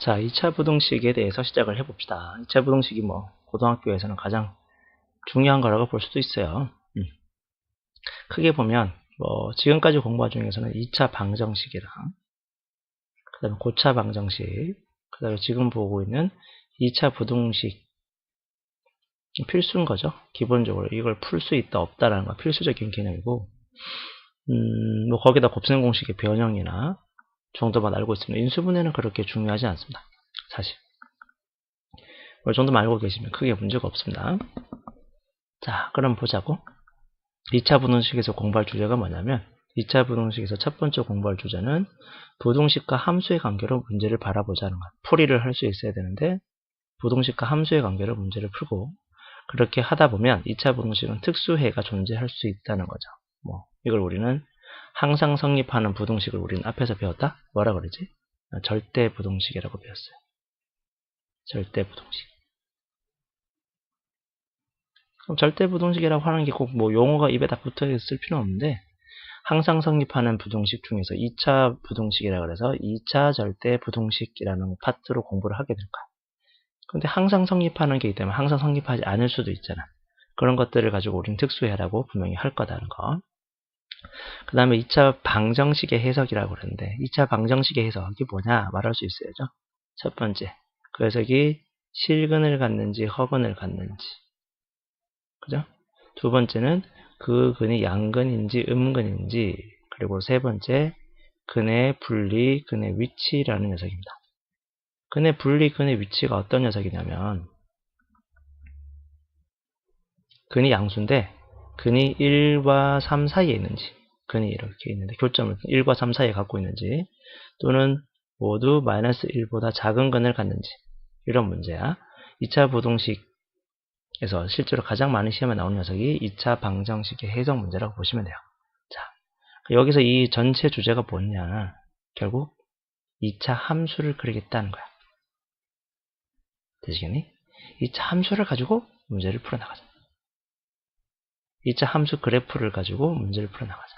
자, 2차 부등식에 대해서 시작을 해봅시다. 2차 부등식이 고등학교에서는 가장 중요한 거라고 볼 수도 있어요. 크게 보면, 지금까지 공부한 중에서는 2차 방정식이랑, 그 다음에 고차 방정식, 그 다음에 지금 보고 있는 2차 부등식, 필수인 거죠. 기본적으로 이걸 풀 수 있다, 없다라는 건 필수적인 개념이고, 거기다 곱셈 공식의 변형이나 정도만 알고 있으면 인수분해는 그렇게 중요하지 않습니다. 사실. 이 정도만 알고 계시면 크게 문제가 없습니다. 자, 그럼 보자고. 2차 부등식에서 공부할 주제가 뭐냐면 2차 부등식에서 첫 번째 공부할 주제는 부등식과 함수의 관계로 문제를 바라보자는 것. 풀이를 할 수 있어야 되는데 부등식과 함수의 관계로 문제를 풀고 그렇게 하다 보면 2차 부등식은 특수해가 존재할 수 있다는 거죠. 이걸 우리는 항상 성립하는 부등식을 우리는 앞에서 배웠다? 뭐라 그러지? 절대 부등식이라고 배웠어요. 절대 부등식. 그럼 절대 부등식이라고 하는 게 꼭 용어가 입에 다 붙어 있을 필요는 없는데 항상 성립하는 부등식 중에서 2차 부등식이라고 해서 2차 절대 부등식이라는 파트로 공부를 하게 될 거야. 근데 항상 성립하는 게 있기 때문에 항상 성립하지 않을 수도 있잖아. 그런 것들을 가지고 우리는 특수해라고 분명히 할 거다는 거. 그 다음에 2차 방정식의 해석이라고 그러는데 2차 방정식의 해석이 뭐냐 말할 수 있어야죠. 첫 번째, 그 해석이 실근을 갖는지 허근을 갖는지, 그죠? 두 번째는 그 근이 양근인지 음근인지, 그리고 세 번째 근의 분리, 근의 위치라는 녀석입니다. 근의 분리, 근의 위치가 어떤 녀석이냐면 근이 양수인데 근이 1과 3 사이에 있는지, 근이 이렇게 있는데 교점을 1과 3 사이에 갖고 있는지, 또는 모두 마이너스 1보다 작은 근을 갖는지, 이런 문제야. 2차 부등식에서 실제로 가장 많은 시험에 나오는 녀석이 2차 방정식의 해석 문제라고 보시면 돼요. 자, 여기서 이 전체 주제가 뭐냐, 결국 2차 함수를 그리겠다는 거야. 되시겠니? 2차 함수를 가지고 문제를 풀어나가자. 2차 함수 그래프를 가지고 문제를 풀어나가자.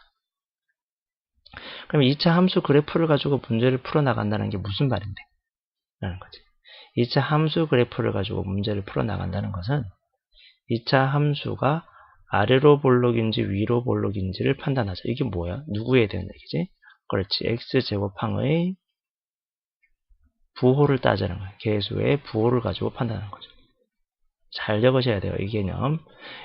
그럼 2차 함수 그래프를 가지고 문제를 풀어나간다는 게 무슨 말인데? 라는 거지. 2차 함수 그래프를 가지고 문제를 풀어나간다는 것은 2차 함수가 아래로 볼록인지 위로 볼록인지를 판단하자. 이게 뭐야? 누구에 대한 얘기지? 그렇지. x제곱항의 부호를 따지는 거야. 계수의 부호를 가지고 판단하는 거죠. 잘 적으셔야 돼요. 이 개념.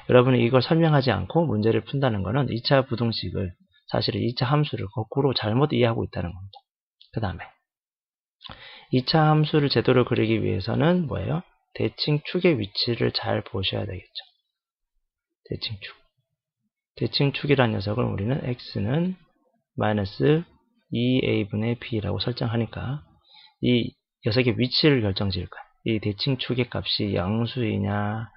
여러분이 이걸 설명하지 않고 문제를 푼다는 거는 2차 부등식을, 사실은 2차 함수를 거꾸로 잘못 이해하고 있다는 겁니다. 그 다음에 2차 함수를 제대로 그리기 위해서는 뭐예요? 대칭축의 위치를 잘 보셔야 되겠죠. 대칭축. 대칭축이라는 녀석을 우리는 x는 마이너스 2a분의 b라고 설정하니까 이 녀석의 위치를 결정지을 거야. 이 대칭축의 값이 양수이냐,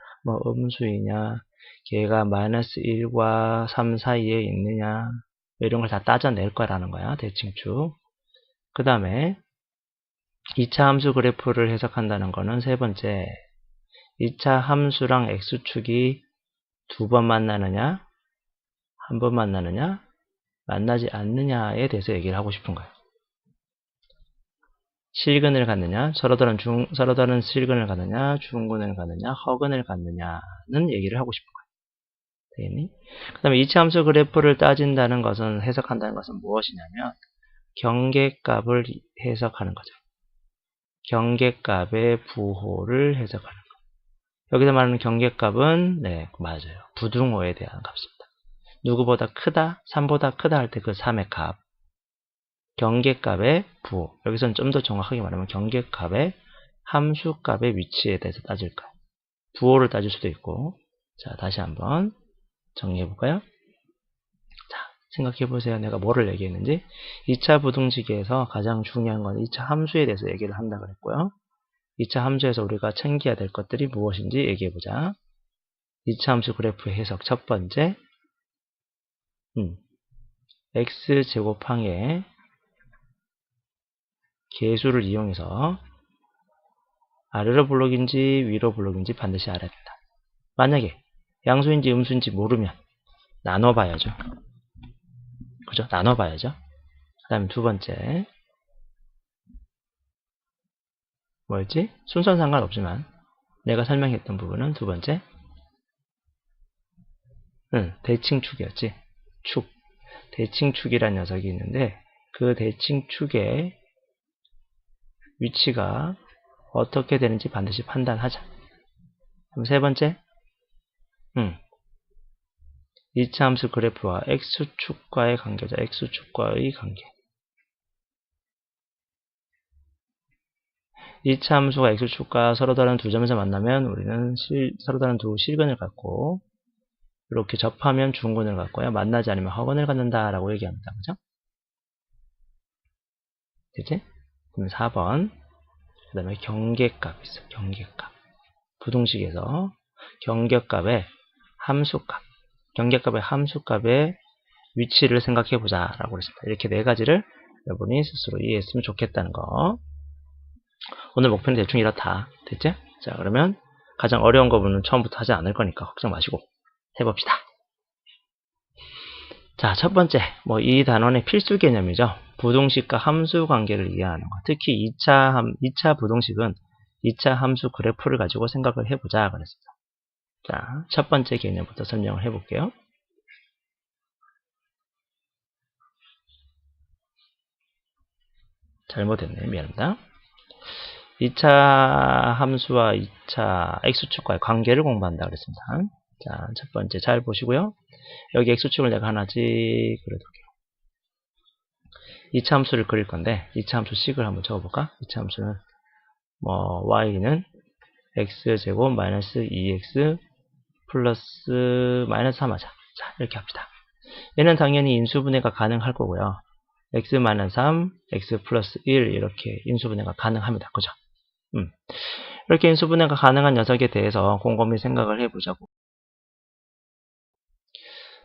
음수이냐, 걔가 마이너스 1과 3 사이에 있느냐, 이런 걸 다 따져낼 거라는 거야, 대칭축. 그 다음에 2차 함수 그래프를 해석한다는 거는 세 번째, 2차 함수랑 x축이 두 번 만나느냐, 한 번 만나느냐, 만나지 않느냐에 대해서 얘기를 하고 싶은 거예요. 실근을 갖느냐, 서로 다른 실근을 갖느냐, 중근을 갖느냐, 허근을 갖느냐는 얘기를 하고 싶은 거예요. 되겠니? 그 다음에 2차 함수 그래프를 따진다는 것은, 해석한다는 것은 무엇이냐면 경계값을 해석하는 거죠. 경계값의 부호를 해석하는 거. 여기서 말하는 경계값은 맞아요. 부등호에 대한 값입니다. 누구보다 크다, 3보다 크다 할 때 그 3의 값. 경계값의 부호. 여기서는 좀 더 정확하게 말하면 경계값의 함수값의 위치에 대해서 따질 거예요. 부호를 따질 수도 있고. 자, 다시 한번 정리해 볼까요? 자, 생각해 보세요. 내가 뭐를 얘기했는지. 2차 부등식에서 가장 중요한 건 2차 함수에 대해서 얘기를 한다 그랬고요. 2차 함수에서 우리가 챙겨야 될 것들이 무엇인지 얘기해 보자. 2차 함수 그래프 해석 첫 번째, x제곱항의 계수를 이용해서 아래로 블록인지 위로 블록인지 반드시 알아야 된다. 만약에 양수인지 음수인지 모르면 나눠봐야죠. 그죠? 나눠봐야죠. 그 다음에 두 번째, 뭐였지? 순서는 상관없지만 내가 설명했던 부분은 두 번째 대칭축이었지. 축. 대칭축이라는 녀석이 있는데 그 대칭축의 위치가 어떻게 되는지 반드시 판단하자. 그럼 세 번째 2차 함수 그래프와 x축과의 관계죠. x축과의 관계. 2차 함수가 x축과 서로 다른 두 점에서 만나면 우리는 서로 다른 두 실근을 갖고 이렇게 접하면 중근을 갖고요. 만나지 않으면 허근을 갖는다 라고 얘기합니다. 그죠? 되지? 그럼 4번 그 다음에 경계값 있어. 경계값. 부동식에서 경계값의 함수값. 경계값의 함수값의 위치를 생각해보자 라고 그랬습니다. 이렇게 네 가지를 여러분이 스스로 이해했으면 좋겠다는 거. 오늘 목표는 대충 이렇다. 됐지? 자, 그러면 가장 어려운 거는 처음부터 하지 않을 거니까 걱정 마시고 해봅시다. 자, 첫 번째, 이 단원의 필수 개념이죠. 부동식과 함수 관계를 이해하는 거. 특히 2차 부동식은 2차 함수 그래프를 가지고 생각을 해보자 그랬습니다. 자, 첫 번째 개념부터 설명을 해볼게요. 잘못했네. 미안합니다. 2차 함수와 2차 x축과의 관계를 공부한다 그랬습니다. 자, 첫 번째 잘 보시고요. 여기 x축을 내가 하나 그려둘게요. 2차 함수를 그릴 건데 2차 함수 식을 한번 적어볼까? 2차 함수는 y는 x제곱 마이너스 2x 플러스 마이너스 3 하자. 자, 이렇게 합시다. 얘는 당연히 인수분해가 가능할 거고요. x 마이너스 3, x 플러스 1 이렇게 인수분해가 가능합니다. 그죠? 이렇게 인수분해가 가능한 녀석에 대해서 곰곰이 생각을 해보자고.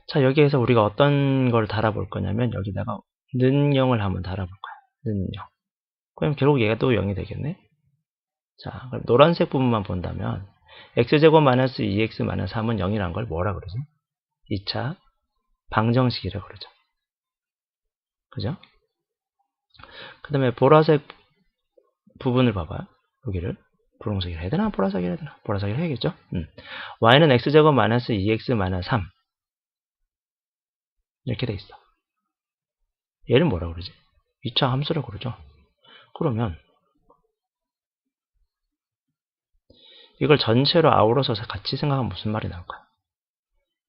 자, 여기에서 우리가 어떤 걸 달아볼 거냐면 여기다가 는0을 한번 달아볼 거야. 는0. 그럼 결국 얘가 또 0이 되겠네. 자, 그럼 노란색 부분만 본다면 x제곱 마이너스 2x 마이너스 3은 0이란 걸 뭐라 그러지? 2차 방정식이라고 그러죠. 그죠? 그 다음에 보라색 부분을 봐봐요. 여기를 분홍색이라 해야 되나? 보라색이라 해야 되나? 보라색이라 해야겠죠? y는 x제곱 마이너스 2x 마이너스 3 이렇게 돼 있어. 얘를 뭐라 그러지? 2차 함수라고 그러죠. 그러면 이걸 전체로 아우러서 같이 생각하면 무슨 말이 나올까요?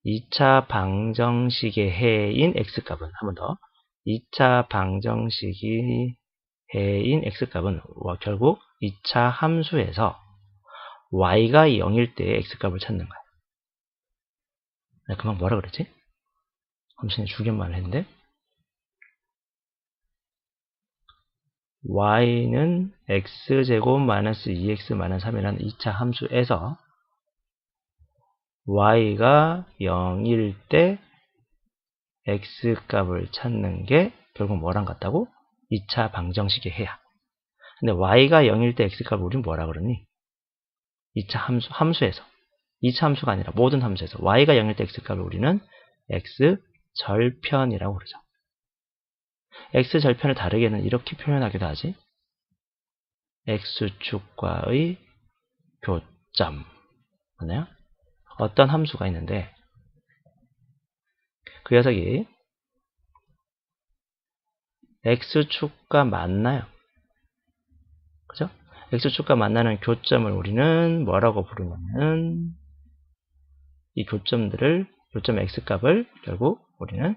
2차 방정식의 해인 x값은 한 번 더 2차 방정식이 해인 x값은 결국 2차 함수에서 y가 0일 때 x값을 찾는 거야. 내가 그만 뭐라 그랬지? 함수는 줄임말을 했는데 y는 x제곱 마이너스 2x 마이너스 3이라는 2차 함수에서 y가 0일 때 x값을 찾는 게 결국 뭐랑 같다고? 2차 방정식의 해야. 근데 y가 0일 때 x값을 우리는 뭐라 그러니? 2차 함수에서 2차 함수가 아니라 모든 함수에서 y가 0일 때 x값을 우리는 x절편이라고 그러죠. x절편을 다르게는 이렇게 표현하기도 하지. x축과의 교점. 맞나요? 어떤 함수가 있는데 그 녀석이 x축과 만나요. 그죠? x축과 만나는 교점을 우리는 뭐라고 부르냐면 이 교점 x값을 결국 우리는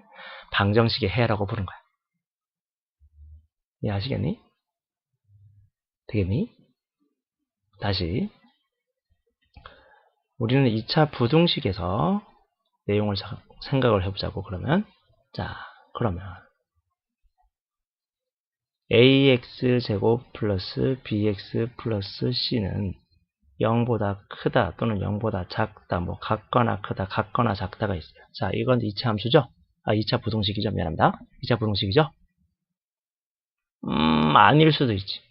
방정식의 해라고 부른 거야. 이해하시겠니? 되겠니? 다시 우리는 2차 부등식에서 내용을 생각을 해보자고. 그러면 그러면 ax제곱 플러스 bx 플러스 c는 0보다 크다 또는 0보다 작다, 같거나 크다, 같거나 작다가 있어요. 자, 이건 2차 함수죠? 2차 부등식이죠. 미안합니다. 2차 부등식이죠? 아닐 수도 있지.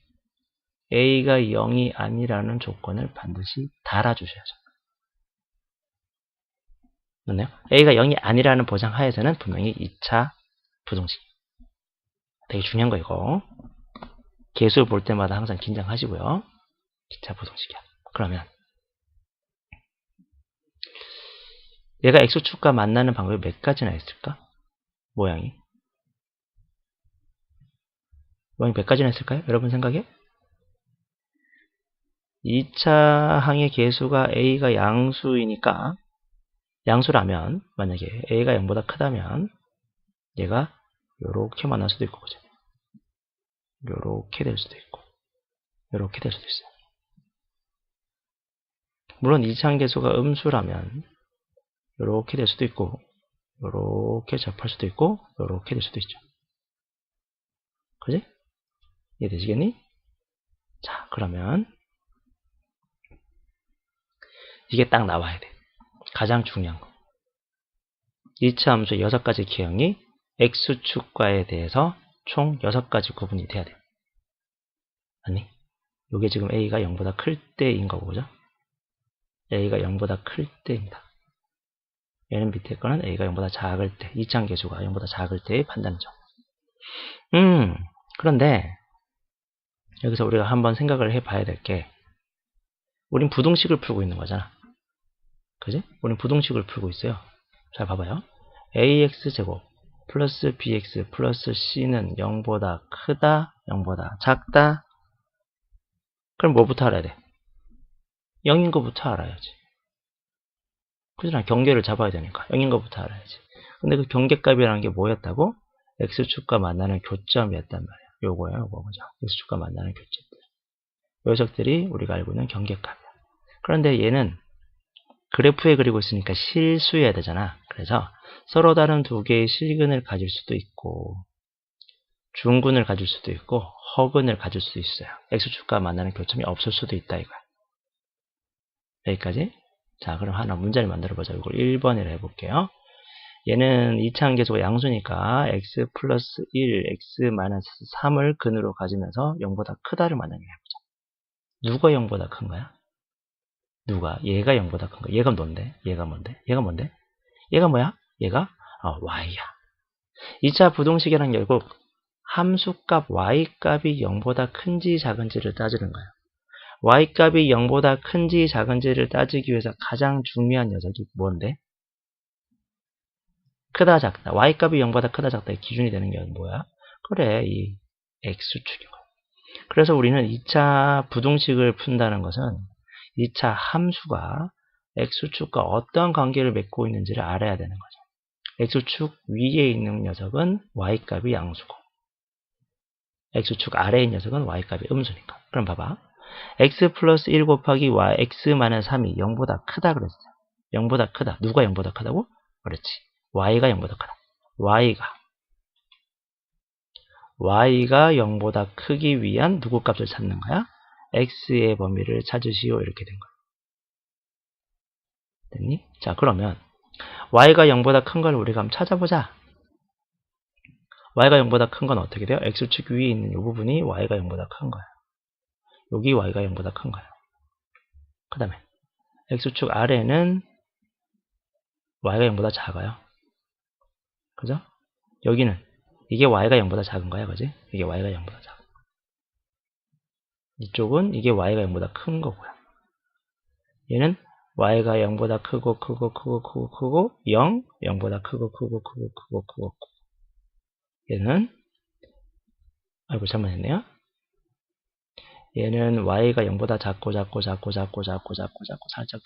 a가 0이 아니라는 조건을 반드시 달아주셔야죠. 맞나요? a가 0이 아니라는 보장하에서는 분명히 2차 부등식. 되게 중요한 거 이거. 개수 볼 때마다 항상 긴장하시고요. 기차 부등식이야. 그러면 얘가 x축과 만나는 방법이 몇 가지나 있을까? 모양이 몇 가지나 있을까요? 여러분 생각에? 2차 항의 개수가 a가 양수이니까, 양수라면 만약에 a가 0보다 크다면 얘가 요렇게 만날 수도 있고, 그죠? 요렇게 될 수도 있고, 요렇게 될 수도 있어요. 물론 2차 항 개수가 음수라면 요렇게 될 수도 있고, 요렇게 접할 수도 있고, 요렇게 될 수도 있죠. 그지? 이해되시겠니? 자, 그러면 이게 딱 나와야 돼. 가장 중요한 거. 2차 함수 6가지 기형이 x축과에 대해서 총 6가지 구분이 돼야 돼. 아니, 이게 지금 a가 0보다 클 때인 거고, 그죠? a가 0보다 클 때입니다. 얘는 밑에 거는 a가 0보다 작을 때, 2차 계수가 0보다 작을 때의 판단이죠. 그런데 여기서 우리가 한번 생각을 해봐야 될 게, 우린 부등식을 풀고 있는 거잖아. 그지? 우린 부등식을 풀고 있어요. 잘 봐봐요. ax제곱 플러스 bx 플러스 c는 0보다 크다, 0보다 작다. 그럼 뭐부터 알아야 돼? 0인 거부터 알아야지. 그잖아. 경계를 잡아야 되니까 0인 거부터 알아야지. 근데 그 경계값이라는 게 뭐였다고? x축과 만나는 교점이었단 말이야. 요거예요, 요거. 그죠? x축과 만나는 교점들. 요 녀석들이 우리가 알고 있는 경계값이야. 그런데 얘는 그래프에 그리고 있으니까 실수여야 되잖아. 그래서 서로 다른 두 개의 실근을 가질 수도 있고, 중근을 가질 수도 있고, 허근을 가질 수도 있어요. x축과 만나는 교점이 없을 수도 있다, 이거야. 여기까지? 자, 그럼 하나 문제를 만들어보자. 이걸 1번으로 해볼게요. 얘는 2차 함계수가 양수니까 x 플러스 1, x 마이너스 3을 근으로 가지면서 0보다 크다를 만나게 해보자. 누가 0보다 큰 거야? 누가? 얘가 0보다 큰 거야. 얘가 뭔데? 얘가 뭔데? 얘가 뭔데? 얘가 뭐야? 얘가 y야. 2차 부등식이란 결국 함수값 y값이 0보다 큰지 작은지를 따지는 거야. y값이 0보다 큰지 작은지를 따지기 위해서 가장 중요한 녀석이 뭔데? 크다 작다. y값이 0보다 크다 작다의 기준이 되는 게 뭐야? 그래, 이 x축인 거야. 그래서 우리는 2차 부등식을 푼다는 것은 2차 함수가 x축과 어떤 관계를 맺고 있는지를 알아야 되는 거죠. x축 위에 있는 녀석은 y값이 양수고, x축 아래에 있는 녀석은 y값이 음수니까. 그럼 봐봐. x 플러스 1 곱하기 y, x 마이너스 3이 0보다 크다 그랬어요. 0보다 크다. 누가 0보다 크다고? 그렇지. y가 0보다 크다. y가 0보다 크기 위한 누구 값을 찾는 거야? x의 범위를 찾으시오. 이렇게 된 거야. 됐니? 자, 그러면 y가 0보다 큰 걸 우리가 한번 찾아보자. y가 0보다 큰 건 어떻게 돼요? x축 위에 있는 이 부분이 y가 0보다 큰 거야. 여기 y가 0보다 큰 거야. 그 다음에 x축 아래는 y가 0보다 작아요. 그죠? 여기는 이게 y가 0보다 작은 거야. 그지? 이게 y가 0보다 작아. 이쪽은 이게 y가 0보다 큰 거고요. 얘는 y가 0보다 크고 0, 0보다 크고 얘는 아이고 잘못했네요. 얘는 y가 0보다 작고 살짝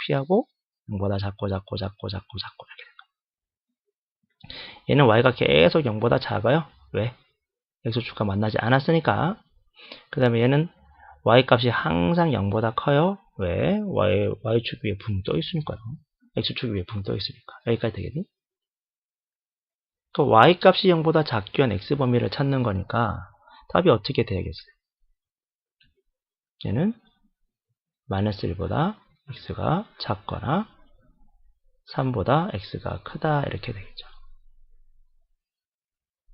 피하고 0보다 작고 이렇게 된 거예요. 얘는 y가 계속 0보다 작아요. 왜? x축과 만나지 않았으니까. 그 다음에 얘는 y값이 항상 0보다 커요. 왜? y축 위에 붕 떠 있으니까요. x축 위에 붕 떠 있으니까. 여기까지 되겠니? 그 y값이 0보다 작기 위한 x범위를 찾는 거니까 답이 어떻게 돼야겠어요? 얘는 마이너스 1보다 x가 작거나 3보다 x가 크다 이렇게 되겠죠.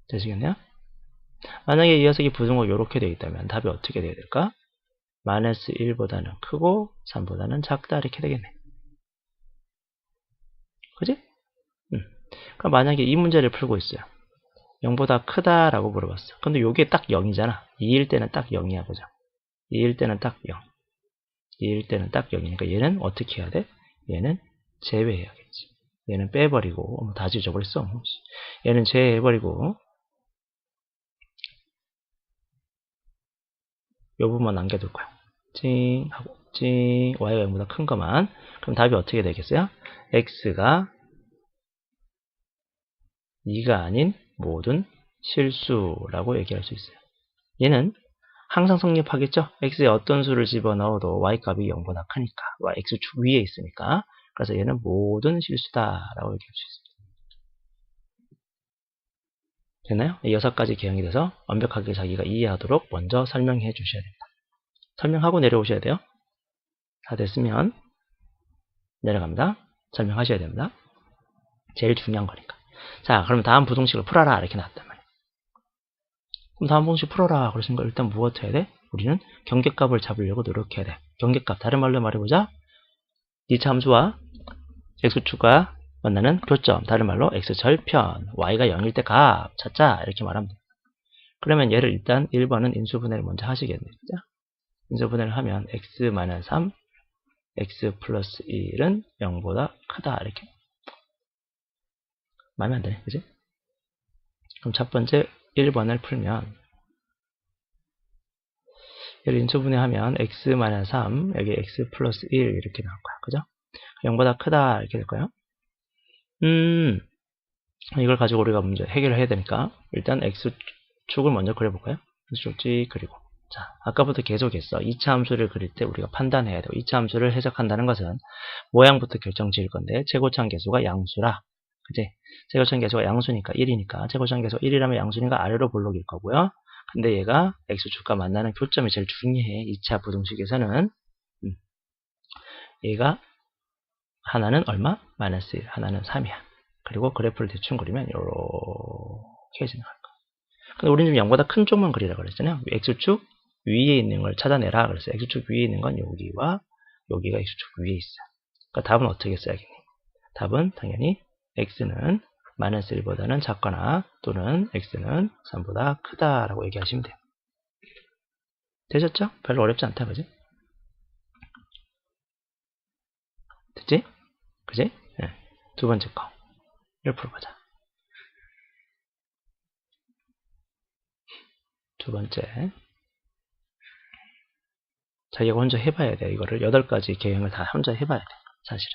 되시겠네요? 만약에 이 녀석이 부등호 이렇게 되어 있다면 답이 어떻게 돼야 될까? 마이너스 1보다는 크고 3보다는 작다 이렇게 되겠네. 그지? 그럼 만약에 이 문제를 풀고 있어요. 0보다 크다라고 물어봤어. 근데 이게 딱 0이잖아. 2일 때는 딱 0이야. 그죠? 2일 때는 딱 0. 2일 때는 딱 여기니까 얘는 어떻게 해야 돼? 얘는 제외해야겠지. 얘는 빼버리고 다 지워져버렸어. 얘는 제외해버리고 이 부분만 남겨둘 거야. 찡 하고 찡 y가 0보다 큰 것만. 그럼 답이 어떻게 되겠어요? x가 2가 아닌 모든 실수라고 얘기할 수 있어요. 얘는 항상 성립하겠죠? x에 어떤 수를 집어넣어도 y값이 0보다 크니까 x축 위에 있으니까. 그래서 얘는 모든 실수다라고 얘기할 수 있습니다. 됐나요? 이 6가지 개형이 돼서 완벽하게 자기가 이해하도록 먼저 설명해 주셔야 됩니다. 설명하고 내려오셔야 돼요. 다 됐으면 내려갑니다. 설명하셔야 됩니다. 제일 중요한 거니까. 자, 그럼 다음 부등식을 풀어라 이렇게 나왔단 말이에요. 그럼 다음 부등식 풀어라 그러시는 거 일단 무엇 해야 돼? 우리는 경계값을 잡으려고 노력해야 돼. 경계값, 다른 말로 말해보자. 2차 함수와 x축과 만나는 교점, 다른 말로 x절편, y가 0일 때 값 찾자 이렇게 말하면 돼. 그러면 얘를 일단 1번은 인수분해를 먼저 하시겠네요. 인수분해를 하면 x-3, x 플러스 1은 0보다 크다 이렇게. 마음에 안 드네, 그지? 그럼 첫 번째 1번을 풀면 얘를 인수분해하면 x-3 여기 x 플러스 1 이렇게 나올 거야, 그죠? 0보다 크다 이렇게 될 거예요. 이걸 가지고 우리가 문제 해결을 해야 되니까 일단 x축을 먼저 그려볼까요? x축 찍 그리고 자, 아까부터 계속 했어. 2차 함수를 그릴 때 우리가 판단해야 돼요. 2차 함수를 해석한다는 것은 모양부터 결정 지을 건데 최고참 계수가 양수라. 그치? 최고참 계수가 양수니까 1이니까 최고참 계수가 1이라면 양수니까 아래로 볼록일 거고요. 근데 얘가 x축과 만나는 교점이 제일 중요해. 2차 부등식에서는 얘가 하나는 얼마? 마이너스 1, 하나는 3이야. 그리고 그래프를 대충 그리면 이렇게 진행할 거야. 근데 우리는 좀 0보다 큰 쪽만 그리라 그랬잖아요. x축 위에 있는 걸 찾아내라 그랬어요. x축 위에 있는 건 여기와 여기가 x축 위에 있어요. 그러니까 답은 어떻게 써야겠니? 답은 당연히 x는 마이너스 1보다는 작거나 또는 x는 3보다 크다라고 얘기하시면 돼요. 되셨죠? 별로 어렵지 않다, 그지? 됐지? 그지? 네. 두 번째 거를 풀어보자. 두 번째. 자기가 혼자 해봐야 돼. 이거를 8가지 개형을 다 혼자 해봐야 돼. 사실은.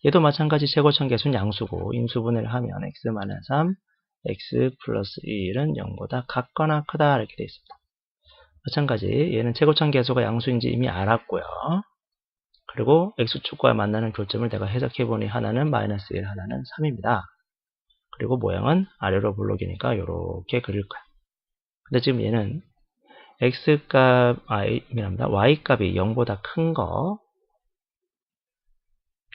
얘도 마찬가지 최고점 계수는 양수고 인수분해를 하면 x-3, x 플러스 1은 0보다 같거나 크다 이렇게 되어 있습니다. 마찬가지 얘는 최고점 계수가 양수인지 이미 알았고요. 그리고 x축과 만나는 교점을 내가 해석해보니 하나는 마이너스 1, 하나는 3입니다. 그리고 모양은 아래로 볼록이니까 이렇게 그릴 거야. 근데 지금 얘는 x값, y값이 0보다 큰 거,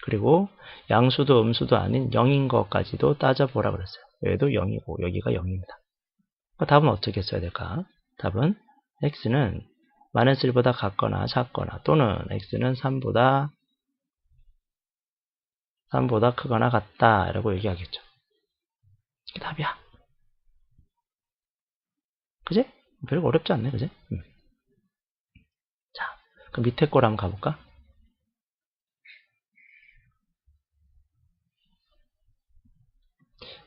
그리고 양수도 음수도 아닌 0인 것까지도 따져보라 그랬어요. 얘도 0이고 여기가 0입니다. 답은 어떻게 써야 될까? 답은 x는 마이너스 1보다 같거나 작거나 또는 x는 3보다 크거나 같다 라고 얘기하겠죠. 이게 답이야. 그지? 별로 어렵지 않네, 그지? 자, 그럼 밑에 거를 한번 가볼까?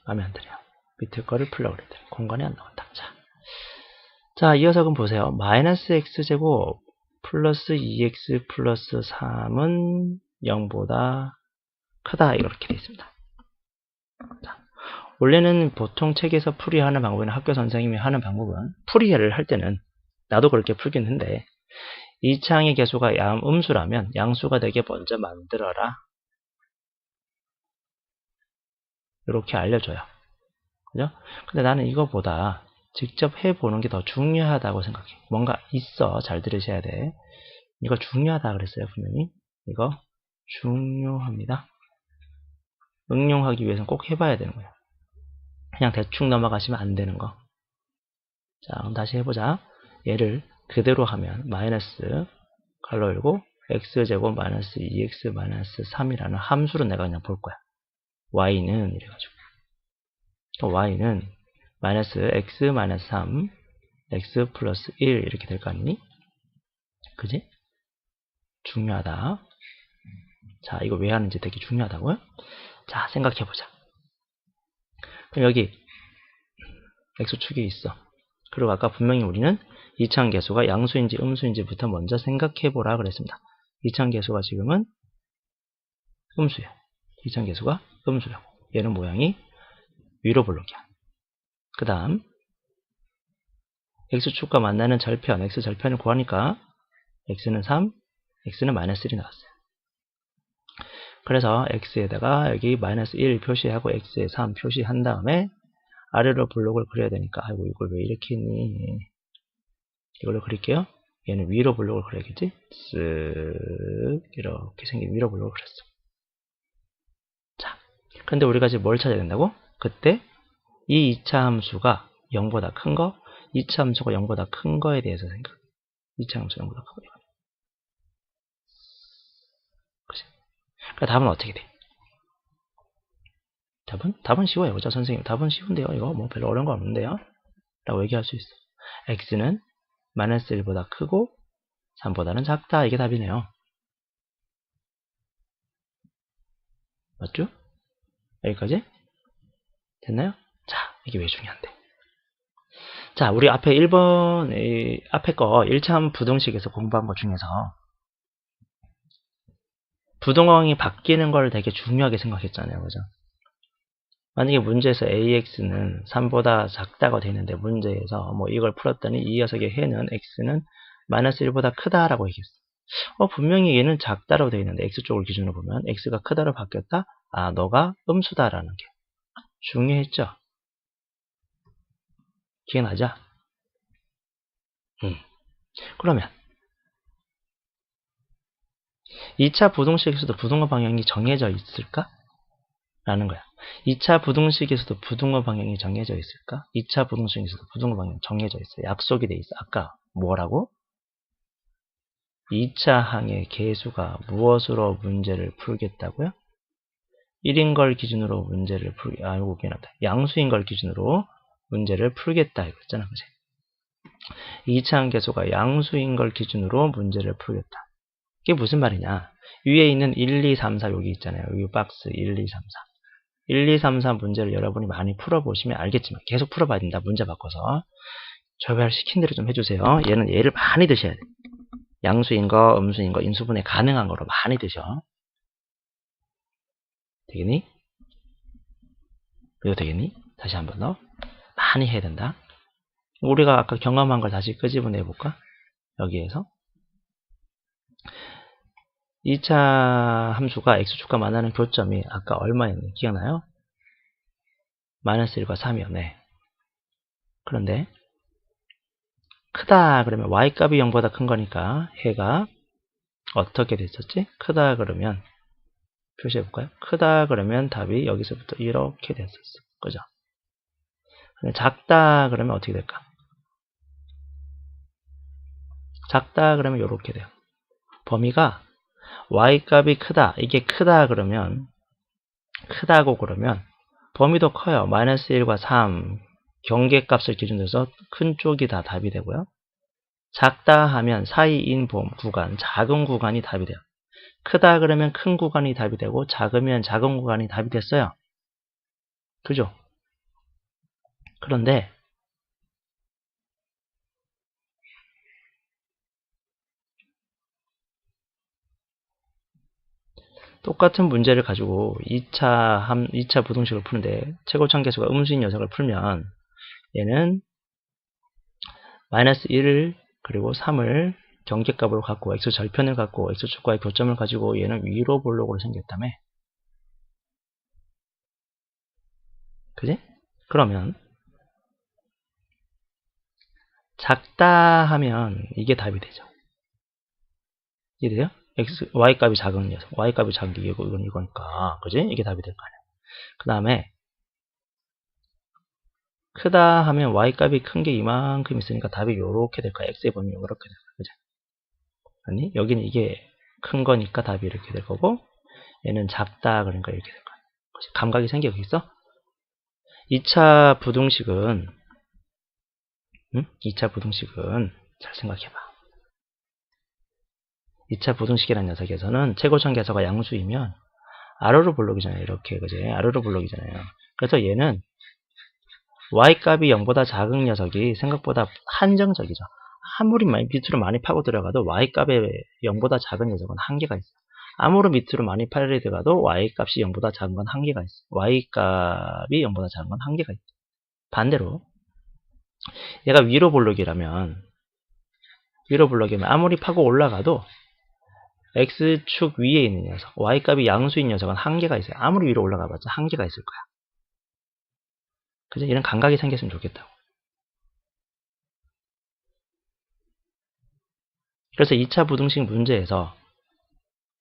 마음에 안 드네요. 밑에 거를 풀려고 그랬더니 공간이 안 나온다. 자, 이어서 그럼 보세요. 마이너스 x제곱 플러스 2x 플러스 3은 0보다 크다 이렇게 되어 있습니다. 자, 원래는 보통 책에서 풀이하는 방법이나 학교 선생님이 하는 방법은 풀이를 할 때는 나도 그렇게 풀긴 한데 2차항의 개수가 음수라면 양수가 되게 먼저 만들어라 이렇게 알려줘요. 그죠? 근데 나는 이거보다 직접 해보는 게 더 중요하다고 생각해. 뭔가 있어. 잘 들으셔야 돼. 이거 중요하다 그랬어요, 분명히. 이거 중요합니다. 응용하기 위해서는 꼭 해봐야 되는 거예요. 그냥 대충 넘어가시면 안 되는 거. 자, 그럼 다시 해보자. 얘를 그대로 하면 마이너스 갈로 열고 x제곱 마이너스 2x 마이너스 3이라는 함수로 내가 그냥 볼 거야. y는 이래가지고 y는 마이너스 x 마이너스 3 x 플러스 1 이렇게 될 거 아니니? 그지? 중요하다. 자, 이거 왜 하는지 되게 중요하다고요? 자, 생각해보자. 그럼 여기 x축이 있어. 그리고 아까 분명히 우리는 이차함계수가 양수인지 음수인지부터 먼저 생각해보라 그랬습니다. 이차함계수가 지금은 음수야. 이차함계수가 음수라고. 얘는 모양이 위로 볼록이야. 그 다음 x축과 만나는 절편, x절편을 구하니까 x는 3, x는 마이너스 1이 나왔어요. 그래서 x에다가 여기 마이너스 1 표시하고 x에 3 표시한 다음에 아래로 블록을 그려야 되니까 아이고 이걸 왜 이렇게 했니? 이걸로 그릴게요. 얘는 위로 블록을 그려야겠지? 쓱 이렇게 생긴 위로 블록을 그렸어. 자, 근데 우리가 지금 뭘 찾아야 된다고? 그때 이 2차 함수가 0보다 큰 거, 2차 함수가 0보다 큰 거에 대해서 생각. 2차 함수가 0보다 큰 거. 그치? 그러니까 답은 어떻게 돼? 답은 쉬워요. 그죠? 선생님, 답은 쉬운데요. 이거 뭐 별로 어려운 거 없는데요. 라고 얘기할 수 있어. x는 마이너스 1보다 크고 3보다는 작다. 이게 답이네요. 맞죠? 여기까지? 됐나요? 자, 이게 왜 중요한데? 자, 우리 앞에 1번, 앞에 거 1차 부등식에서 공부한 것 중에서 부등항이 바뀌는 걸 되게 중요하게 생각했잖아요. 그죠? 만약에 문제에서 AX는 3보다 작다고 되는데 문제에서 뭐 이걸 풀었더니 이 녀석의 해는 X는 마이너스 1보다 크다라고 얘기했어. 분명히 얘는 작다라고 되어 있는데 X쪽을 기준으로 보면 X가 크다로 바뀌었다? 아, 너가 음수다라는 게 중요했죠? 기억나죠? 그러면 2차 부등식에서도 부등호 방향이 정해져 있을까? 라는 거야. 2차 부등식에서도 부등호 방향이 정해져 있을까? 2차 부등식에서도 부등호 방향이 정해져 있어. 약속이 돼 있어. 아까 뭐라고? 2차 항의 계수가 무엇으로 문제를 풀겠다고요? 1인 걸 기준으로 문제를 아이고 미안하다. 양수인 걸 기준으로 문제를 풀겠다 이거였잖아. 그치? 2차 항 계수가 양수인 걸 기준으로 문제를 풀겠다. 이게 무슨 말이냐? 위에 있는 1, 2, 3, 4 여기 있잖아요. 여기 박스 1, 2, 3, 4. 1, 2, 3, 4 문제를 여러분이 많이 풀어보시면 알겠지만 계속 풀어봐야 된다. 문제 바꿔서. 저별 시킨 대로 좀 해주세요. 얘는 얘를 많이 드셔야 돼. 양수인 거, 음수인 거, 인수분해 가능한 거로 많이 드셔. 되겠니? 이거 되겠니? 다시 한 번 더. 많이 해야 된다. 우리가 아까 경험한 걸 다시 끄집어내 볼까? 여기에서 2차 함수가 x축과 만나는 교점이 아까 얼마였니? 기억나요? 마이너스 1과 3이었네. 그런데 크다 그러면 y값이 0보다 큰 거니까 해가 어떻게 됐었지? 크다 그러면 표시해 볼까요? 크다 그러면 답이 여기서부터 이렇게 됐었어. 그죠? 근데 작다 그러면 어떻게 될까? 작다 그러면 이렇게 돼요. 범위가 y값이 크다. 이게 크다 그러면 크다고 그러면 범위도 커요. 마이너스 1과 3 경계값을 기준으로 해서 큰 쪽이 다 답이 되고요. 작다 하면 사이인 구간, 작은 구간이 답이 돼요. 크다 그러면 큰 구간이 답이 되고 작으면 작은 구간이 답이 됐어요. 그죠? 그런데 똑같은 문제를 가지고 2차 부등식을 푸는데 최고차함계수가 음수인 녀석을 풀면 얘는 마이너스 1을 그리고 3을 경계값으로 갖고 x절편을 갖고 x축과의 교점을 가지고 얘는 위로 볼록으로 생겼다며. 그지? 그러면 작다 하면 이게 답이 되죠. 이해돼요? y값이 작은 녀석, y값이 작은 게 이거니까, 그지? 이게 답이 될 거 아니야. 그 다음에 크다 하면 y값이 큰 게 이만큼 있으니까 답이 요렇게 될 거야. x의 범위 요렇게 될 거야. 그죠? 아니, 여기는 이게 큰 거니까 답이 이렇게 될 거고, 얘는 작다 그러니까 이렇게 될 거야. 감각이 생기겠어? 2차 부등식은 2차 부등식은 잘 생각해봐. 2차 부등식이라는 녀석에서는 최고점 계수가 양수이면 아래로 블록이잖아요. 이렇게, 그지? 아래로 블록이잖아요. 그래서 얘는 y 값이 0보다 작은 녀석이 생각보다 한정적이죠. 아무리 밑으로 많이 파고 들어가도 y 값이 0보다 작은 녀석은 한계가 있어요. 아무리 밑으로 많이 파려 들어가도 y 값이 0보다 작은 건 한계가 있어요. y 값이 0보다 작은 건 한계가 있어요. 반대로 얘가 위로 블록이라면 아무리 파고 올라가도 x축 위에 있는 녀석, y값이 양수인 녀석은 한계가 있어요. 아무리 위로 올라가봤자 한계가 있을 거야. 그죠? 이런 감각이 생겼으면 좋겠다고. 그래서 2차 부등식 문제에서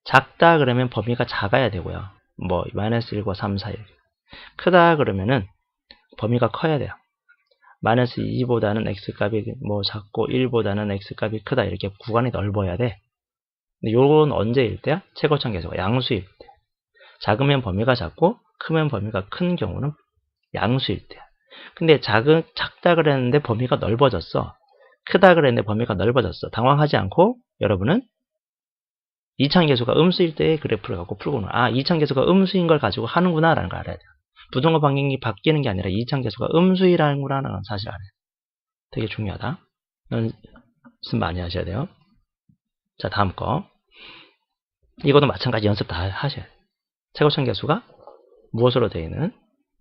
작다 그러면 범위가 작아야 되고요. 뭐 마이너스 1과 3, 4, 1. 크다 그러면은 범위가 커야 돼요. 마이너스 2보다는 x값이 뭐 작고 1보다는 x값이 크다. 이렇게 구간이 넓어야 돼. 근데 요건 언제일 때야? 최고점 계수가 양수일 때. 작으면 범위가 작고 크면 범위가 큰 경우는 양수일 때야. 근데 작다 그랬는데 범위가 넓어졌어. 크다 그랬는데 범위가 넓어졌어. 당황하지 않고 여러분은 이차계수가 음수일 때의 그래프를 갖고 풀고는 이차계수가 음수인 걸 가지고 하는구나 라는 걸 알아야 돼요. 부등호 반경이 바뀌는 게 아니라 이차계수가 음수이라는 거라는 사실을 알아야 돼요. 되게 중요하다. 연습 많이 하셔야 돼요. 자, 다음 거. 이것도 마찬가지 연습 다 하셔야 돼요. 최고점 계수가 무엇으로 되어 있는?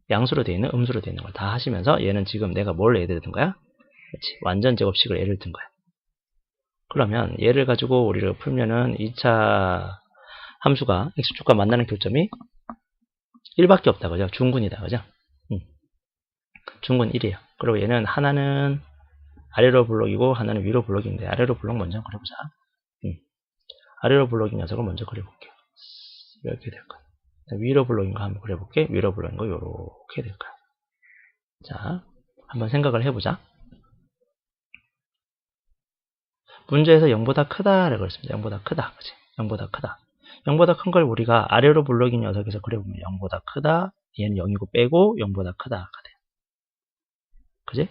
양수로 되어 있는, 음수로 되어 있는 걸 다 하시면서 얘는 지금 내가 뭘 예를 든 거야? 그렇지. 완전 제곱식을 예를 든 거야. 그러면 얘를 가지고 우리를 풀면은 2차 함수가 x축과 만나는 교점이 1밖에 없다. 그죠? 중근이다. 그죠? 중근 1이에요. 그리고 얘는 하나는 아래로 블록이고 하나는 위로 블록인데 아래로 블록 먼저 그려보자. 아래로 블록인 녀석을 먼저 그려볼게요. 이렇게 될 거야. 위로 블록인 거 한번 그려볼게. 위로 블록인 거 이렇게 될 거야. 자, 한번 생각을 해보자. 문제에서 0보다 크다라고 그랬습니다. 0보다 크다. 그치? 0보다 크다. 0보다 큰 걸 우리가 아래로 블록인 녀석에서 그려보면 0보다 크다. 얘는 0이고 빼고 0보다 크다가 돼요. 그지?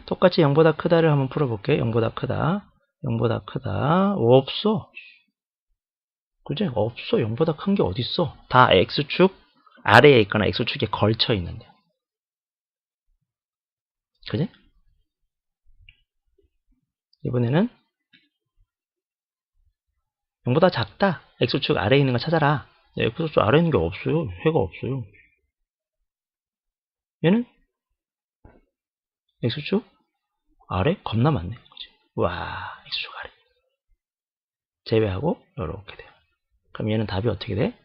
똑같이 0보다 크다를 한번 풀어볼게. 0보다 크다. 0보다 크다. 없어. 그지? 없어. 0보다 큰 게 어딨어? 다 x축 아래에 있거나 x축에 걸쳐 있는데. 그지? 이번에는 0보다 작다. x축 아래에 있는 거 찾아라. x축 아래에 있는 게 없어요. 해가 없어요. 얘는 x축 아래? 겁나 많네. 그치? 와, x축 아래. 제외하고 이렇게 돼요. 그럼 얘는 답이 어떻게 돼?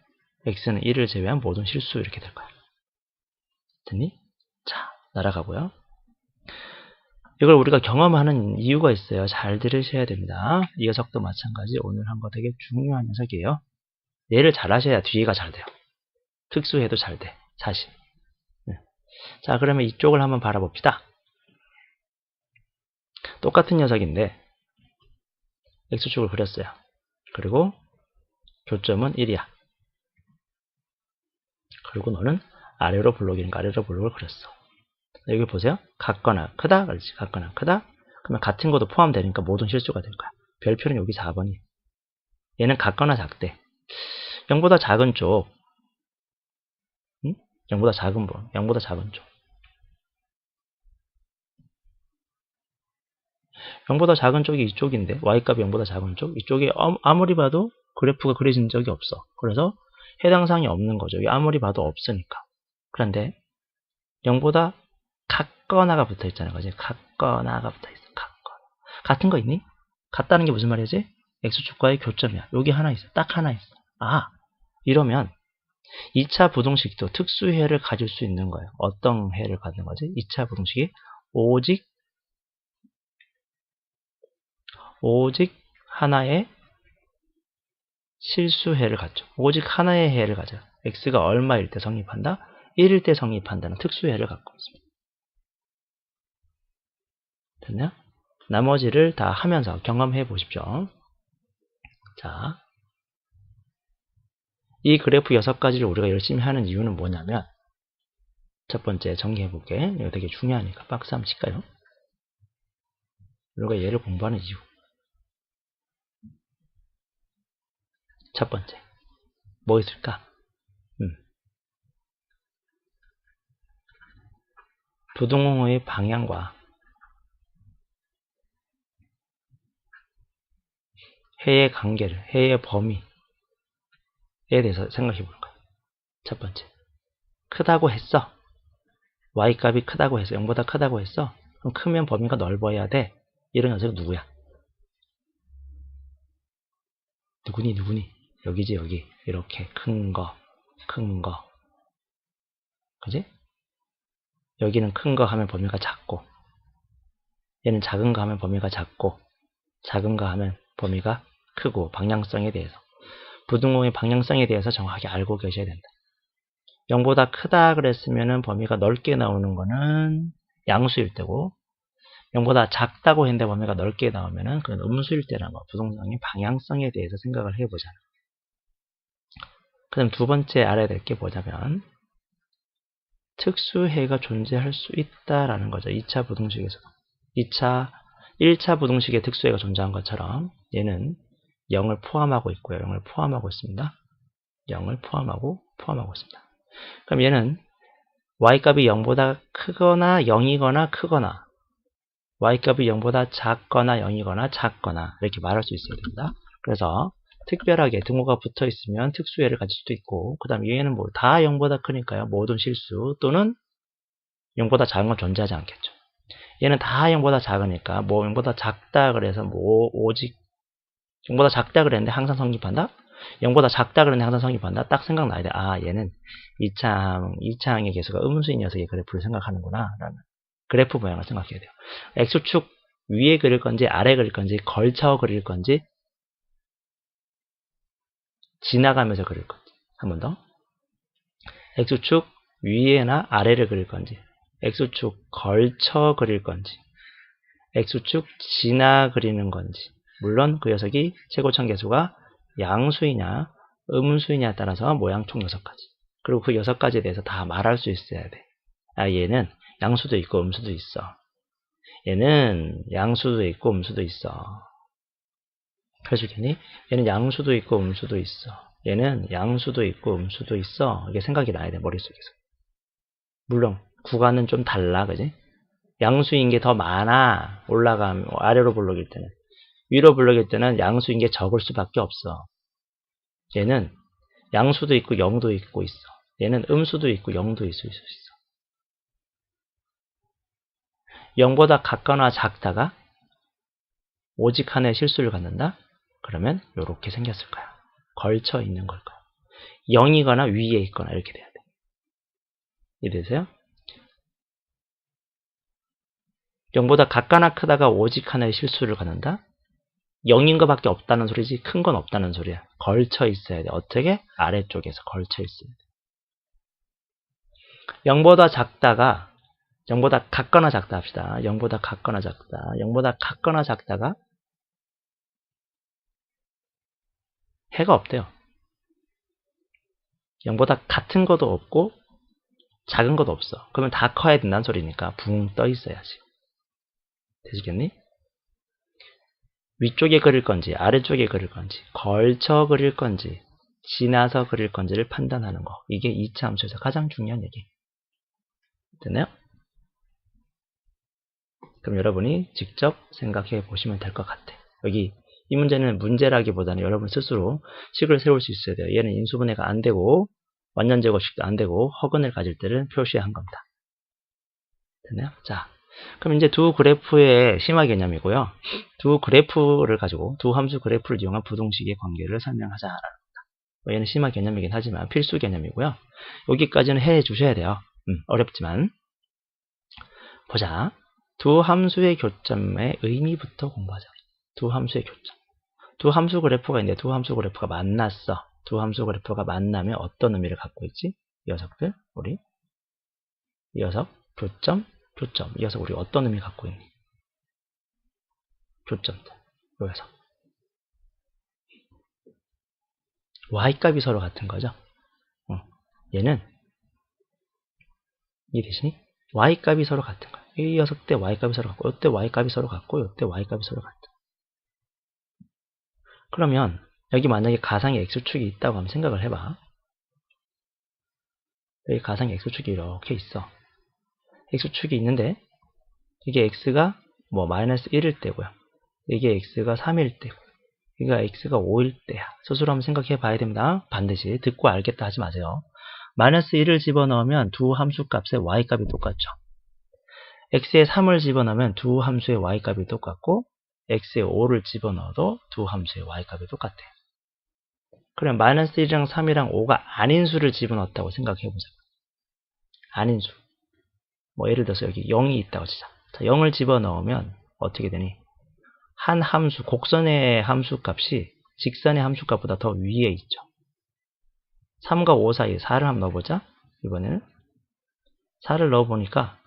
x는 1을 제외한 모든 실수 이렇게 될 거야. 됐니? 자, 날아가고요. 이걸 우리가 경험하는 이유가 있어요. 잘 들으셔야 됩니다. 이 녀석도 마찬가지 오늘 한 거 되게 중요한 녀석이에요. 얘를 잘 하셔야 뒤에가 잘 돼요. 특수해도 잘 돼. 사실. 자, 그러면 이쪽을 한번 바라봅시다. 똑같은 녀석인데 x축을 그렸어요. 그리고 교점은 1이야. 그리고 너는 아래로 블록이니까 아래로 블록을 그렸어. 여기 보세요. 같거나 크다. 그렇지. 같거나 크다. 그러면 같은 것도 포함되니까 모든 실수가 될 거야. 별표는 여기 4번이. 얘는 같거나 작대. 0보다 작은 쪽. 0보다 작은 번. 0보다 작은 쪽. 0보다 작은 쪽이 이쪽인데 y값이 0보다 작은 쪽. 이쪽에 아무리 봐도 그래프가 그려진 적이 없어. 그래서 해당 사항이 없는 거죠. 아무리 봐도 없으니까. 그런데 0보다 같거나가 붙어 있잖아요. 그지? 같거나가 붙어 있어. 같거나. 같은 거 있니? 같다는 게 무슨 말이지? x축과의 교점이야. 여기 하나 있어. 딱 하나 있어. 이러면 2차 부등식도 특수해를 가질 수 있는 거예요. 어떤 해를 갖는 거지? 2차 부등식이 오직 하나의 실수해를 갖죠. 오직 하나의 해를 가져. x가 얼마일 때 성립한다? 1일 때 성립한다는 특수해를 갖고 있습니다. 됐나요? 나머지를 다 하면서 경험해 보십시오. 자, 이 그래프 6가지를 우리가 열심히 하는 이유는 뭐냐면 첫 번째 정리해 볼게. 이거 되게 중요하니까 박스 한번 칠까요? 우리가 얘를 공부하는 이유. 첫 번째. 뭐 있을까? 부등호의 방향과 해의 관계를, 해의 범위에 대해서 생각해 보는 거예요. 첫 번째. 크다고 했어. y값이 크다고 했어. 0보다 크다고 했어. 그럼 크면 범위가 넓어야 돼. 이런 녀석이 누구야? 누구니? 여기지, 여기. 이렇게 큰 거. 그지? 여기는 큰 거 하면 범위가 작고, 얘는 작은 거 하면 범위가 작고, 작은 거 하면 범위가 크고, 방향성에 대해서. 부등호의 방향성에 대해서 정확하게 알고 계셔야 된다. 0보다 크다 그랬으면은 범위가 넓게 나오는 거는 양수일 때고, 0보다 작다고 했는데 범위가 넓게 나오면은 그건 음수일 때나 뭐 부등호의 방향성에 대해서 생각을 해보잖아. 그럼 두 번째 알아야 될 게 뭐냐면, 특수해가 존재할 수 있다라는 거죠. 2차 부등식에서도. 1차 부등식에 특수해가 존재한 것처럼 얘는 0을 포함하고 있고요. 0을 포함하고 있습니다. 0을 포함하고 있습니다. 그럼 얘는 y값이 0보다 크거나 0이거나 크거나, y값이 0보다 작거나 0이거나 작거나 이렇게 말할 수 있어야 됩니다. 그래서 특별하게 등호가 붙어 있으면 특수해를 가질 수도 있고, 그 다음 얘는 뭐 다 0보다 크니까요. 모든 실수 또는 0보다 작은 건 존재하지 않겠죠. 얘는 다 0보다 작으니까 뭐 0보다 작다 그래서 뭐 오직 0보다 작다 그랬는데 항상 성립한다? 0보다 작다 그랬는데 항상 성립한다? 딱 생각나야 돼. 아, 얘는 2차항의 개수가 음수인 녀석의 그래프를 생각하는구나 라는 그래프 모양을 생각해야 돼요. X축 위에 그릴 건지 아래 그릴 건지 걸쳐 그릴 건지 지나가면서 그릴 건지. 한 번 더. X축 위에나 아래를 그릴 건지, X축 걸쳐 그릴 건지, X축 지나 그리는 건지. 물론 그 녀석이 최고점 개수가 양수이냐 음수이냐에 따라서 모양 총 6가지. 그리고 그 6가지에 대해서 다 말할 수 있어야 돼. 아, 얘는 양수도 있고 음수도 있어. 얘는 양수도 있고 음수도 있어. 해주겠니? 얘는 양수도 있고 음수도 있어. 얘는 양수도 있고 음수도 있어. 이게 생각이 나야 돼, 머릿속에서. 물론 구간은 좀 달라, 그지? 양수인 게 더 많아. 올라가면 아래로 블록일 때는. 위로 블록일 때는 양수인 게 적을 수밖에 없어. 얘는 양수도 있고 0도 있고 있어. 얘는 음수도 있고 0도 있을 수 있어. 0보다 같거나 작다가 오직 하나의 실수를 갖는다? 그러면 이렇게 생겼을 거야. 걸쳐 있는 걸 거야. 0이거나 위에 있거나 이렇게 돼야 돼. 이해되세요? 0보다 같거나 크다가 오직 하나의 실수를 갖는다? 0인 것밖에 없다는 소리지 큰 건 없다는 소리야. 걸쳐 있어야 돼. 어떻게? 아래쪽에서 걸쳐 있어야 돼. 0보다 작다가 0보다 같거나 작다 합시다. 0보다 같거나 작다. 0보다 같거나 작다가 해가 없대요. 0보다 같은 것도 없고 작은 것도 없어. 그러면 다 커야 된다는 소리니까 붕 떠 있어야지. 되시겠니? 위쪽에 그릴 건지 아래쪽에 그릴 건지 걸쳐 그릴 건지 지나서 그릴 건지를 판단하는 거. 이게 2차 함수에서 가장 중요한 얘기. 됐나요? 그럼 여러분이 직접 생각해 보시면 될 것 같아. 여기 이 문제는 문제라기보다는 여러분 스스로 식을 세울 수 있어야 돼요. 얘는 인수분해가 안 되고 완전 제곱식도 안 되고 허근을 가질 때를 표시한 겁니다. 됐나요? 자, 그럼 이제 두 그래프의 심화 개념이고요. 두 그래프를 가지고 두 함수 그래프를 이용한 부등식의 관계를 설명하자라는 겁니다. 얘는 심화 개념이긴 하지만 필수 개념이고요. 여기까지는 해 주셔야 돼요. 어렵지만. 보자. 두 함수의 교점의 의미부터 공부하자. 두 함수의 교점. 두 함수 그래프가 있는데 두 함수 그래프가 만났어. 두 함수 그래프가 만나면 어떤 의미를 갖고 있지? 이 녀석들, 우리. 이 녀석, 교점. 이 녀석 우리 어떤 의미 갖고 있니? 교점들. 이 녀석. y값이 서로 같은 거죠. 얘는 이 대신에 y값이 서로 같은 거야. 이 녀석 때 y값이 서로 같고, 이때 y값이 서로 같고, 이때 y값이 서로 같다. 그러면 여기 만약에 가상의 x축이 있다고 한번 생각을 해봐. 여기 가상의 x축이 이렇게 있어. x축이 있는데 이게 x가 뭐 마이너스 1일 때고요. 이게 x가 3일 때고 이게 x가 5일 때야. 스스로 한번 생각해 봐야 됩니다. 반드시 듣고 알겠다 하지 마세요. 마이너스 1을 집어넣으면 두 함수 값의 y값이 똑같죠. x에 3을 집어넣으면 두 함수의 y값이 똑같고 x에 5를 집어넣어도 두 함수의 y값이 똑같아. 그럼 마이너스 1이랑 3이랑 5가 아닌 수를 집어넣었다고 생각해 보자. 아닌 수. 뭐 예를 들어서 여기 0이 있다고 치자. 자, 0을 집어넣으면 어떻게 되니? 한 함수, 곡선의 함수값이 직선의 함수값보다 더 위에 있죠. 3과 5 사이에 4를 한번 넣어보자. 이번에는 4를 넣어보니까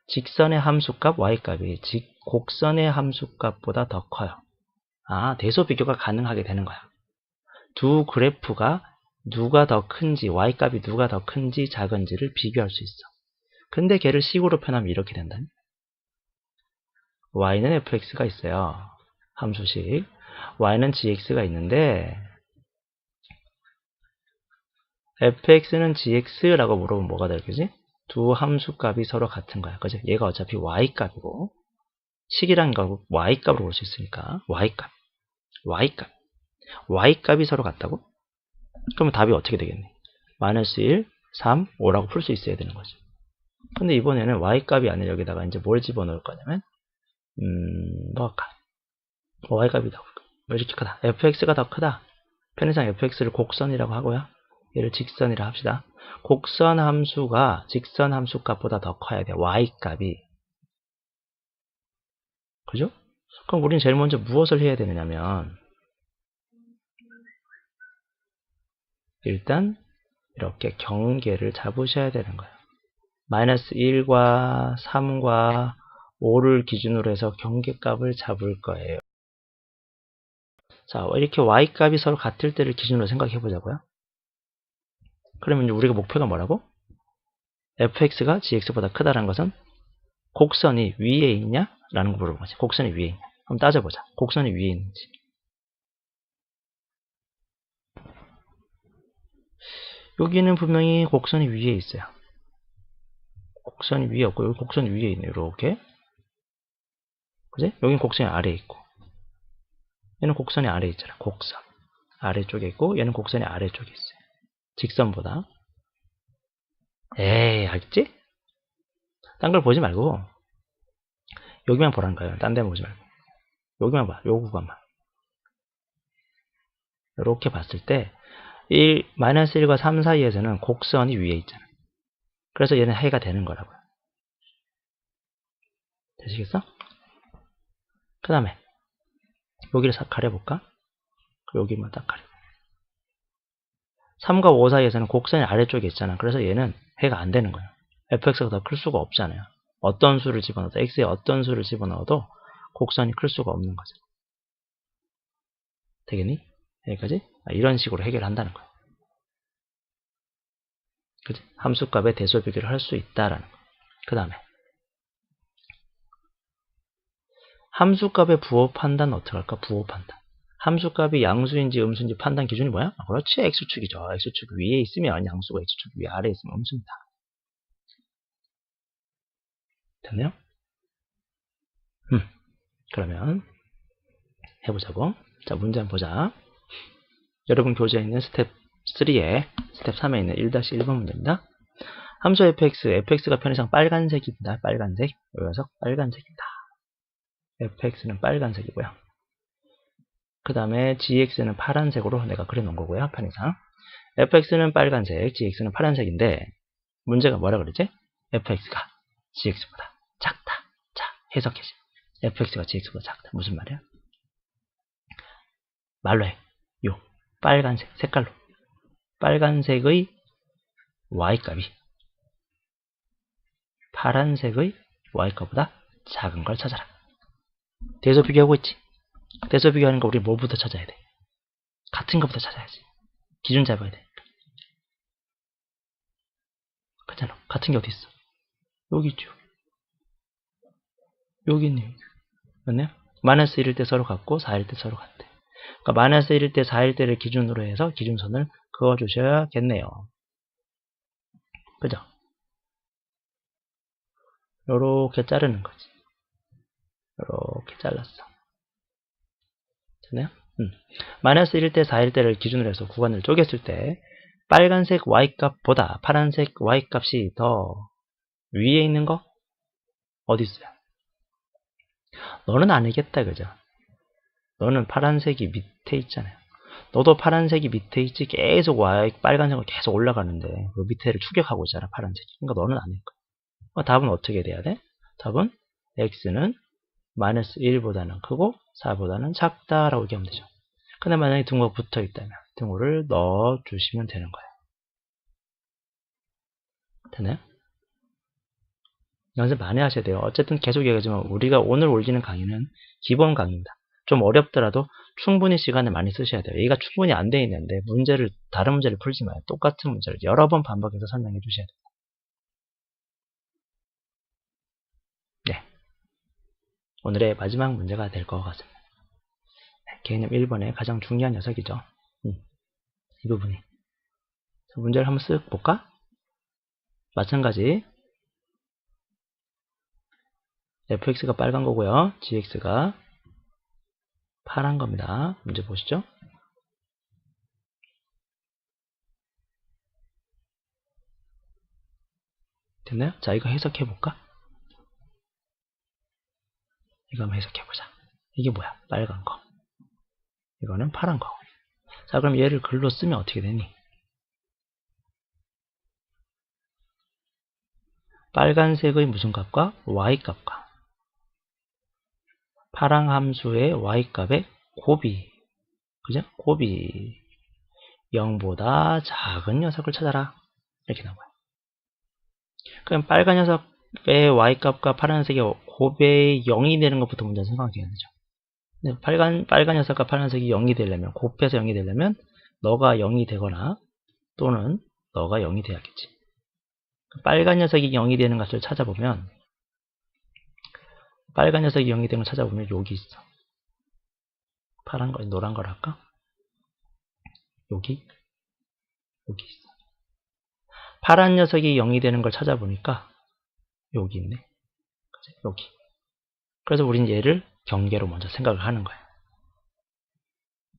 직선의 함수값 y값이 곡선의 함수값보다 더 커요. 아, 대소 비교가 가능하게 되는 거야. 두 그래프가 누가 더 큰지, y값이 누가 더 큰지 작은지를 비교할 수 있어. 근데 걔를 식으로 표현하면 이렇게 된다. y는 fx가 있어요. 함수식. y는 gx가 있는데 fx는 gx라고 물어보면 뭐가 되겠지? 두 함수값이 서로 같은 거야. 그죠? 얘가 어차피 y값이고 식이란 거 y값으로 볼 수 있으니까 y값이 서로 같다고? 그러면 답이 어떻게 되겠니? 마이너스 1, 3, 5라고 풀 수 있어야 되는 거죠. 근데 이번에는 y값이 아니라 여기다가 이제 뭘 집어넣을 거냐면 뭐 할까? y값이 더 이렇게 크다. fx가 더 크다. 편의상 fx를 곡선이라고 하고요. 얘를 직선이라 합시다. 곡선 함수가 직선 함수 값보다 더 커야 돼. y값이. 그죠? 그럼 우리는 제일 먼저 무엇을 해야 되느냐면 일단 이렇게 경계를 잡으셔야 되는 거예요. 마이너스 1과 3과 5를 기준으로 해서 경계값을 잡을 거예요. 자, 이렇게 y값이 서로 같을 때를 기준으로 생각해 보자고요. 그러면 우리가 목표가 뭐라고? fx가 gx보다 크다는 것은 곡선이 위에 있냐? 라는 거 물어본 거지. 곡선이 위에 있냐? 한번 따져보자. 곡선이 위에 있는지. 여기는 분명히 곡선이 위에 있어요. 곡선이 위에 없고 여기 곡선이 위에 있네요. 이렇게. 그지? 여긴 곡선이 아래에 있고 얘는 곡선이 아래에 있잖아. 곡선. 아래쪽에 있고 얘는 곡선이 아래쪽에 있어요. 직선보다. 에이, 알겠지? 딴 걸 보지 말고 여기만 보라는 거예요. 딴 데 보지 말고. 여기만 봐. 요 구간만. 이렇게 봤을 때 마이너스 1과 3 사이에서는 곡선이 위에 있잖아. 그래서 얘는 해가 되는 거라고요. 되시겠어? 그 다음에 여기를 싹 가려볼까? 여기만 딱 가려. 3과 5 사이에서는 곡선이 아래쪽에 있잖아. 그래서 얘는 해가 안 되는 거예요. fx가 더 클 수가 없잖아요. 어떤 수를 집어넣어도 x에 어떤 수를 집어넣어도 곡선이 클 수가 없는 거죠. 되겠니? 여기까지? 이런 식으로 해결한다는 거예요. 그치? 함수값의 대소 비교를 할 수 있다라는 거. 그 다음에 함수값의 부호 판단 어떻게 할까? 부호 판단. 함수값이 양수인지 음수인지 판단 기준이 뭐야? 그렇지, x축이죠. x축 위에 있으면 양수고 x축 위에 아래에 있으면 음수입니다. 됐나요? 그러면 해보자고. 자, 문제 한번 보자. 여러분 교재에 있는 스텝 3에 스텝 3에 있는 1-1번 문제입니다. 함수 fx가 편의상 빨간색입니다. 빨간색. 이 녀석 빨간색입니다. fx는 빨간색이고요. 그 다음에 gx는 파란색으로 내가 그려놓은 거고요. 편의상. fx는 빨간색, gx는 파란색인데 문제가 뭐라 그러지? fx가 gx보다 작다. 자, 해석해줘. fx가 gx보다 작다. 무슨 말이야? 말로 해. 요 빨간색 색깔로. 빨간색의 y값이 파란색의 y값보다 작은 걸 찾아라. 대소 비교하고 있지? 대소 비교하는 거 우리 뭐부터 찾아야 돼? 같은 것부터 찾아야지. 기준 잡아야 돼. 괜찮아. 같은 게 어디 있어? 여기 있죠. 여기 있네. 맞나요? 마이너스 1일 때 서로 같고 4일 때 서로 같대. 그러니까 마이너스 1일 때 4일 때를 기준으로 해서 기준선을 그어주셔야겠네요. 그죠? 요렇게 자르는 거지. 요렇게 잘랐어. 됐나요? 마이너스 1일 때 4일 때를 기준으로 해서 구간을 쪼갰을 때 빨간색 y값보다 파란색 y값이 더 위에 있는 거? 어디 있어요? 너는 아니겠다, 그죠? 너는 파란색이 밑에 있잖아요. 너도 파란색이 밑에 있지. 계속 빨간색으로 계속 올라가는데 그 밑에를 추격하고 있잖아, 파란색이. 그러니까 너는 아닐 거야. 답은 어떻게 돼야 돼? 답은 x는 마이너스 1보다는 크고 4보다는 작다라고 얘기하면 되죠. 근데 만약에 등호가 붙어 있다면 등호를 넣어 주시면 되는 거예요. 되나요? 연습 많이 하셔야 돼요. 어쨌든 계속 얘기하지만 우리가 오늘 올리는 강의는 기본 강의입니다. 좀 어렵더라도 충분히 시간을 많이 쓰셔야 돼요. 얘가 충분히 안 돼 있는데 다른 문제를 풀지 마요. 똑같은 문제를 여러 번 반복해서 설명해 주셔야 돼요. 네. 오늘의 마지막 문제가 될 것 같습니다. 개념 1번의 가장 중요한 녀석이죠. 이 부분이. 문제를 한번 쓱 볼까? 마찬가지. fx가 빨간 거고요. gx가 파란 겁니다. 문제 보시죠. 됐나요? 자, 이거 해석해 볼까? 이거 한번 해석해 보자. 이게 뭐야? 빨간 거. 이거는 파란 거. 자, 그럼 얘를 글로 쓰면 어떻게 되니? 빨간색의 무슨 값과 y값과 파란 함수의 y값의 곱이, 그죠? 곱이 0보다 작은 녀석을 찾아라. 이렇게 나와요. 그럼 빨간 녀석의 y값과 파란색의 곱의 0이 되는 것부터 먼저 생각해야 되죠. 빨간 녀석과 파란색이 0이 되려면, 곱해서 0이 되려면 너가 0이 되거나 또는 너가 0이 돼야겠지. 빨간 녀석이 0이 되는 것을 찾아보면 빨간 녀석이 0이 되는 걸 찾아보면 여기 있어. 파란 거, 노란 걸 할까? 여기 있어. 파란 녀석이 0이 되는 걸 찾아보니까 여기 있네. 여기. 그래서 우린 얘를 경계로 먼저 생각을 하는 거야.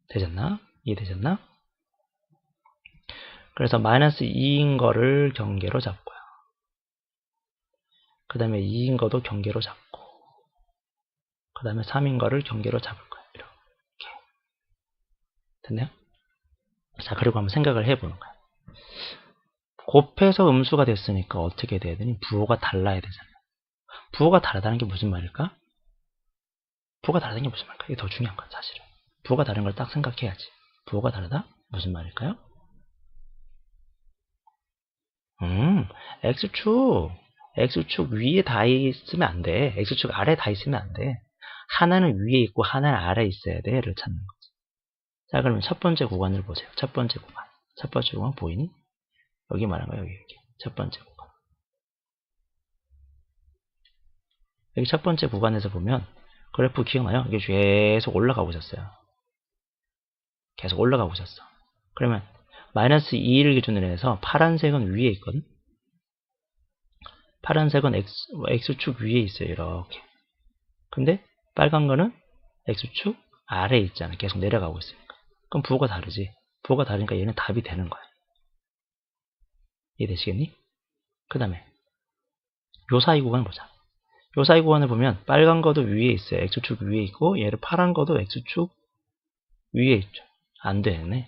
되셨나? 이해되셨나? 그래서 마이너스 2인 거를 경계로 잡고요. 그 다음에 2인 거도 경계로 잡고 그 다음에 3인 거를 경계로 잡을 거예요. 이렇게. 됐나요? 자, 그리고 한번 생각을 해보는 거예요. 곱해서 음수가 됐으니까 어떻게 돼야 되니? 부호가 달라야 되잖아요. 부호가 다르다는 게 무슨 말일까? 부호가 다르다는 게 무슨 말일까? 이게 더 중요한 거야, 사실은. 부호가 다른 걸 딱 생각해야지. 부호가 다르다? 무슨 말일까요? X축 위에 다 있으면 안 돼. X축 아래 다 있으면 안 돼. 하나는 위에 있고 하나는 아래에 있어야 돼를 찾는 거지. 자, 그러면 첫 번째 구간을 보세요. 첫 번째 구간. 첫 번째 구간 보이니? 여기 말한 거야, 여기. 첫 번째 구간. 여기 첫 번째 구간에서 보면 그래프 기억나요? 이게 계속 올라가고 있었어요. 계속 올라가고 있었어. 그러면 마이너스 2를 기준으로 해서 파란색은 위에 있거든. 파란색은 X축 위에 있어요. 이렇게. 근데 빨간 거는 X축 아래에 있잖아. 계속 내려가고 있으니까. 그럼 부호가 다르지. 부호가 다르니까 얘는 답이 되는 거야. 이해되시겠니? 그 다음에 요 사이 구간을 보자. 요 사이 구간을 보면 빨간 거도 위에 있어요. X축 위에 있고 얘를 파란 거도 X축 위에 있죠. 안 되네.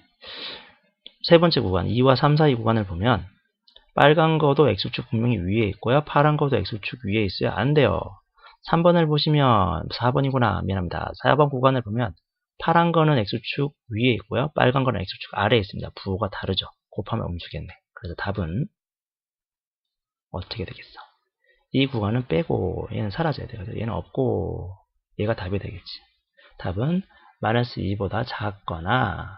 세 번째 구간 2와 3 사이 구간을 보면 빨간 거도 X축 분명히 위에 있고요. 파란 거도 X축 위에 있어요. 안 돼요. 3번을 보시면 4번이구나. 미안합니다. 4번 구간을 보면 파란 거는 X축 위에 있고요. 빨간 거는 X축 아래에 있습니다. 부호가 다르죠. 곱하면 음수겠네. 그래서 답은 어떻게 되겠어? 이 구간은 빼고 얘는 사라져야 돼요. 얘는 없고 얘가 답이 되겠지. 답은 마이너스 2보다 작거나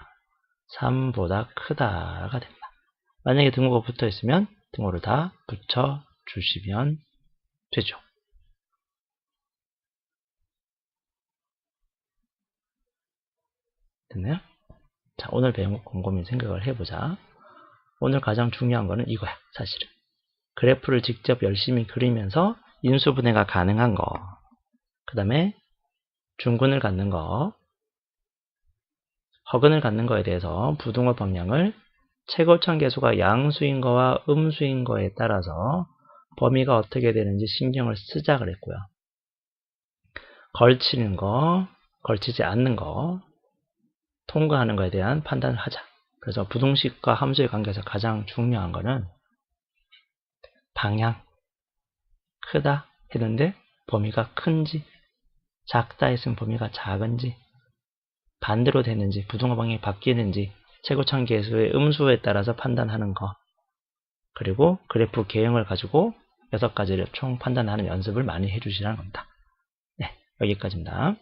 3보다 크다가 됩니다. 만약에 등호가 붙어 있으면 등호를 다 붙여 주시면 되죠. 됐나요? 자, 오늘 배운 거 곰곰이 생각을 해보자. 오늘 가장 중요한 거는 이거야, 사실은. 그래프를 직접 열심히 그리면서 인수분해가 가능한 거. 그 다음에 중근을 갖는 거, 허근을 갖는 거에 대해서 부등호 방향을 최고점 계수가 양수인 거와 음수인 거에 따라서 범위가 어떻게 되는지 신경을 쓰자 그랬고요. 걸치는 거, 걸치지 않는 거, 통과하는 거에 대한 판단을 하자. 그래서 부등식과 함수의 관계에서 가장 중요한 거는 방향, 크다 했는데 범위가 큰지, 작다 했으면 범위가 작은지, 반대로 되는지, 부등호 방향이 바뀌는지, 최고점 계수의 음수에 따라서 판단하는 거. 그리고 그래프 개형을 가지고 6가지를 총 판단하는 연습을 많이 해주시라는 겁니다. 네, 여기까지입니다.